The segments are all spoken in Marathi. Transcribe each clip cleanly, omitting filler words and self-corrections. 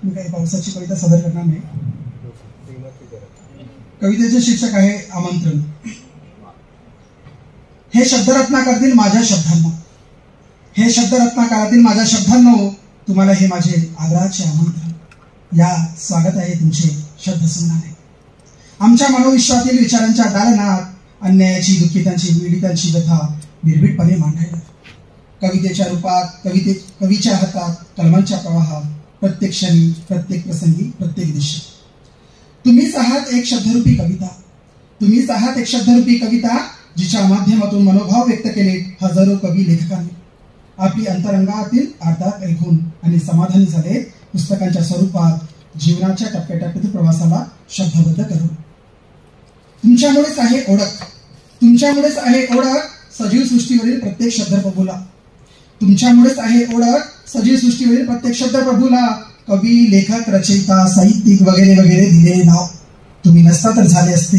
मी काही पावसाची कविता सादर करणार नाही. कवितेचे शीर्षक आहे आमंत्रण. हे शब्दरत्नाकरातील माझ्या शब्दांना, हे शब्दरत्नाकरातील माझ्या शब्दांनो, तुम्हाला हे माझे आदराचे आमंत्रण. या स्वागत आहे तुमचे श्रद्धासुमनाने. आमच्या मनोविश्वातील विचारांच्या दालनात अन्यायाची, दुःखितांची, पीडितांची व्यथा बिरबिटपणे मांडायला. कवितेच्या रूपात, कवीच्या हातात, कलमांच्या प्रवाहात, प्रत्येक क्षणी, प्रत्येक प्रसंगी, प्रत्येक दिशा. तुम्हीच आहात एक शब्दरूपी कविता. तुम्हीच आहात एक शब्दरूपी कविता, जिच्या माध्यमातून मनोभाव व्यक्त केले हजारो कवी लेखकांनी. आपली अंतरंगातील आर्दात ऐकून आणि समाधानी झाले पुस्तकांच्या स्वरूपात, जीवनाच्या टप्प्याटप्प्यातील प्रवासाला शब्दबद्ध करून. तुमच्यामुळेच आहे ओळख, तुमच्यामुळेच आहे ओळख सजीव सृष्टीवरील प्रत्येक शब्द प्रभूला. तुमच्यामुळेच आहे ओळख सजीव सृष्टीवरील प्रत्येक शब्द प्रभूला. कवी, लेखक, रचयिता, साहित्यिक वगैरे वगैरे दिलेले नाव. तुम्ही नसता तर झाले असते,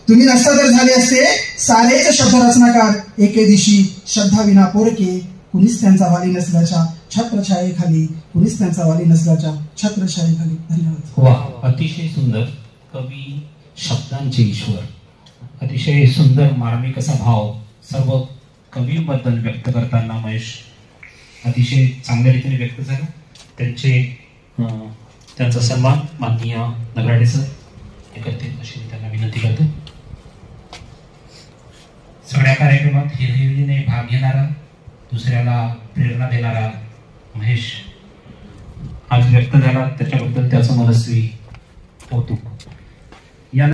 तुम्ही नसता तर झाले असते सारेच शब्द रचनाकार एके दिवशी श्रद्धाविना पोरके. कुणीच त्यांचा वाली नसल्याच्या छत्रछायेखाली, कुणीच त्यांचा वाली नसल्याच्या छत्रछायेखाली. धन्यवाद. वा, अतिशय सुंदर. कवी शब्दांचे ईश्वर. अतिशय सुंदर मार्मिक असा भाव सर्व कवींबद्दल व्यक्त करताना महेश अतिशय चांगल्या रीतीने व्यक्त झाला. त्यांचा सन्मान माननीय नगराडे सर हे करतील अशी त्यांना विनंती करतो. सगळ्या कार्यक्रमात हिरहिरीने भाग घेणारा, दुसऱ्याला प्रेरणा देणारा महेश आज व्यक्त झाला, त्याच्याबद्दल त्याचं मनस्वी कौतुक.